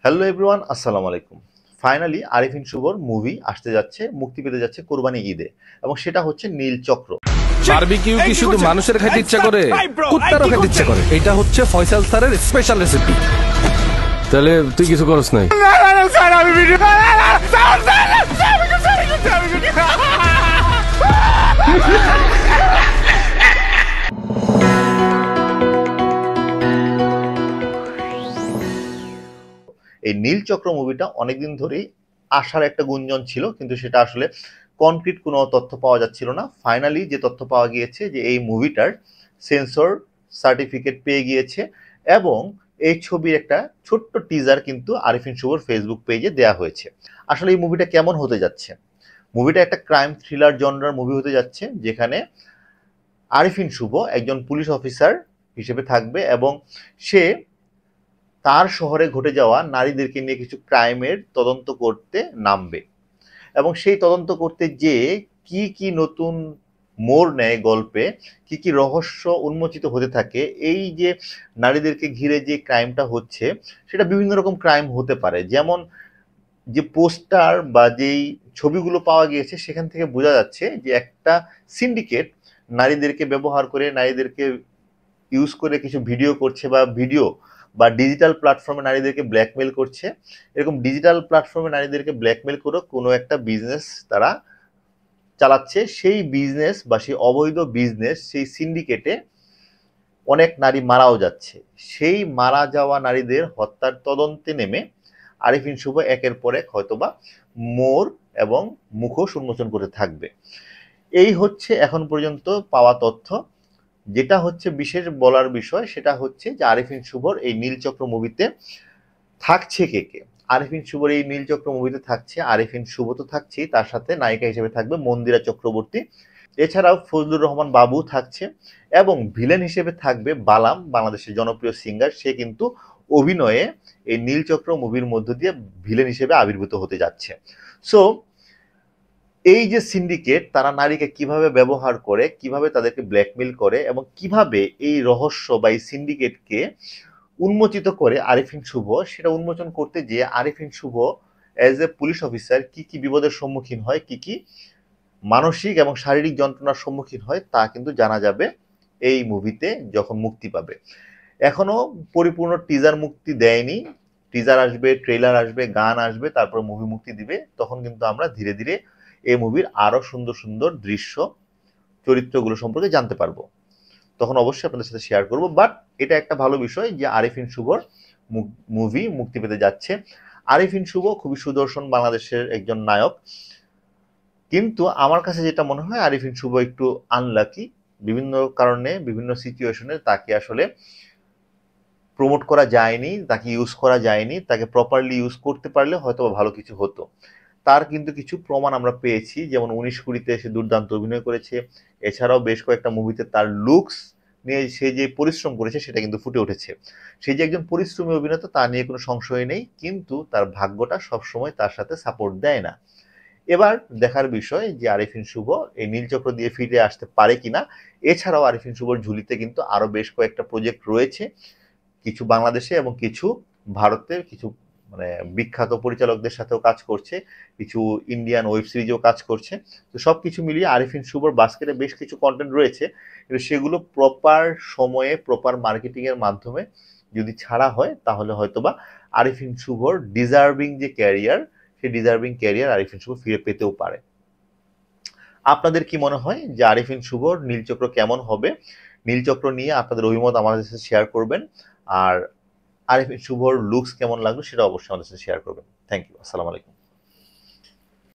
Hello everyone, আসসালামু আলাইকুম। Finally Arifin শুভর মুভি আসতে যাচ্ছে, মুক্তি পেতে যাচ্ছে কোরবানি ঈদে, এবং সেটা হচ্ছে নীলচক্র। বারবিকিউ কি শুধু মানুষের খাইতে ইচ্ছা করে, কুত্তারও খাইতে ইচ্ছা করে। এটা হচ্ছে ফয়সাল স্যারের স্পেশাল রেসিপি। তাহলে তুই কিছু করছ নাই? এই নীলচক্র মুভিটা অনেকদিন ধরেই আসার একটা গুঞ্জন ছিল, কিন্তু সেটা আসলে কনক্রিট কোনো তথ্য পাওয়া যাচ্ছিল না। ফাইনালি যে তথ্য পাওয়া গিয়েছে যে এই মুভিটার সেন্সর সার্টিফিকেট পেয়ে গিয়েছে, এবং এই ছবির একটা ছোট্ট টিজার কিন্তু আরিফিন শুভর ফেসবুক পেজে দেয়া হয়েছে। আসলে এই মুভিটা কেমন হতে যাচ্ছে? মুভিটা একটা ক্রাইম থ্রিলার জনরার মুভি হতে যাচ্ছে, যেখানে আরিফিন শুভ একজন পুলিশ অফিসার হিসেবে থাকবে, এবং সে তার শহরে ঘটে যাওয়া নারীদেরকে নিয়ে কিছু ক্রাইমের তদন্ত করতে নামবে, এবং সেই তদন্ত করতে যেয়ে কি কি নতুন মোড় নেয় গল্পে, কি কি রহস্য উন্মোচিত হতে থাকে। এই যে নারীদেরকে ঘিরে যে ক্রাইমটা হচ্ছে, সেটা বিভিন্ন রকম ক্রাইম হতে পারে। যেমন যে পোস্টার বা যেই ছবিগুলো পাওয়া গিয়েছে, সেখান থেকে বোঝা যাচ্ছে যে একটা সিন্ডিকেট নারীদেরকে ব্যবহার করে, নারীদেরকে ইউজ করে কিছু ভিডিও করছে, বা ডিজিটাল প্ল্যাটফর্মে নারীদেরকে ব্ল্যাকমেল করছে। এরকম ডিজিটাল প্ল্যাটফর্মে নারীদেরকে ব্ল্যাকমেল করে কোনো একটা বিজনেস তারা চালাচ্ছে। সেই বিজনেস বা সেই অবৈধ বিজনেস, সেই সিন্ডিকেটে অনেক নারী মারাও যাচ্ছে। সেই মারা যাওয়া নারীদের হত্যার তদন্তে নেমে আরিফিন শুভ একের পর এক হয়তোবা মোড় এবং মুখোশ উন্মোচন করতে থাকবে। এই হচ্ছে এখন পর্যন্ত পাওয়া তথ্য। যেটা হচ্ছে বিশেষ বলার বিষয়, সেটা হচ্ছে যে আরিফিন শুভর এই নীলচক্র মুভিতে থাকছে কে কে। আরিফিন শুভর এই নীলচক্র মুভিতে থাকছে আরিফিন শুভ, তো থাকছেই, তার সাথে নায়িকা হিসেবে থাকবে মন্দিরা চক্রবর্তী। এছাড়াও ফজলুর রহমান বাবু থাকছে, এবং ভিলেন হিসেবে থাকবে বালাম, বাংলাদেশের জনপ্রিয় সিঙ্গার। সে কিন্তু অভিনয়ে এই নীলচক্র মুভির মধ্য দিয়ে ভিলেন হিসেবে আবির্ভূত হতে যাচ্ছে। সো এই যে সিন্ডিকেট, তারা নারীকে কিভাবে ব্যবহার করে, কিভাবে তাদেরকে ব্ল্যাকমেল করে, এবং কিভাবে এই রহস্য বা এই সিন্ডিকেটকে উন্মোচিত করে আরিফিন শুভ, সেটা উন্মোচন করতে গিয়ে আরিফিন শুভ অ্যাজ এ পুলিশ অফিসার কি কি বিপদের সম্মুখীন হয়, কি কি মানসিক এবং শারীরিক যন্ত্রণার সম্মুখীন হয়, তা কিন্তু জানা যাবে এই মুভিতে যখন মুক্তি পাবে। এখনো পরিপূর্ণ টিজার মুক্তি দেয়নি। টিজার আসবে, ট্রেলার আসবে, গান আসবে, তারপর মুভি মুক্তি দিবে। তখন কিন্তু আমরা ধীরে ধীরে এই মুভির আরো সুন্দর সুন্দর দৃশ্য, চরিত্রগুলো সম্পর্কে জানতে পারবো। তখন অবশ্যই আপনাদের সাথে শেয়ার করব। বাট এটা একটা ভালো বিষয় যে আরিফিন শুভর মুভি মুক্তি পেতে যাচ্ছে। আরিফিন শুভ খুবই সুদর্শন বাংলাদেশের একজন নায়ক, কিন্তু আমার কাছে যেটা মনে হয় আরিফিন শুভ একটু আনলাকি। বিভিন্ন কারণে, বিভিন্ন সিচুয়েশনে তাকে আসলে প্রমোট করা যায়নি, তাকে ইউজ করা যায়নি। তাকে প্রপারলি ইউজ করতে পারলে হয়তো ভালো কিছু হতো। তার কিন্তু কিছু প্রমাণ আমরা পেয়েছি, যেমন 19-20-তে সে দুর্দান্ত অভিনয় করেছে। এছাড়াও বেশ কয়েকটা মুভিতে তার লুকস নিয়ে সে যে পরিশ্রম করেছে, সেটা কিন্তু ফুটে উঠেছে। সে যে একজন পরিশ্রমী অভিনেতা, তা নিয়ে কোনো সংশয় নেই, কিন্তু তার ভাগ্যটা সবসময় তার সাথে সাপোর্ট দেয় না। এবার দেখার বিষয় যে আরিফিন শুভ এই নীলচক্র দিয়ে ফিরে আসতে পারে কিনা। এছাড়াও আরিফিন শুভর ঝুলিতে কিন্তু আরো বেশ কয়েকটা প্রজেক্ট রয়েছে, কিছু বাংলাদেশে এবং কিছু ভারতের কিছু বিখ্যাত পরিচালকদের সাথেও কাজ করছে, কিছু ইন্ডিয়ান ওয়েব সিরিজেও কাজ করছে। তো সবকিছু মিলিয়ে আরিফিন শুভর বাস্কেটে বেশ কিছু কন্টেন্ট রয়েছে, কিন্তু সেগুলো প্রপার সময়ে, প্রপার মার্কেটিং এর মাধ্যমে যদি ছাড়া হয়, তাহলে হয়তোবা আরিফিন শুভর ডিজার্ভিং যে ক্যারিয়ার, সেই ডিজার্ভিং ক্যারিয়ার আরিফিন শুভ ফিরে পেতেও পারে। আপনাদের কি মনে হয় যে আরিফিন শুভর নীলচক্র কেমন হবে? নীলচক্র নিয়ে আপনাদের অভিমত আমাদের সাথে শেয়ার করবেন। আর আরিফিন শুভর লুকস কেমন লাগলো, সেটা অবশ্যই আমাদের সাথে শেয়ার করবেন। Thank you. আসসালামু আলাইকুম।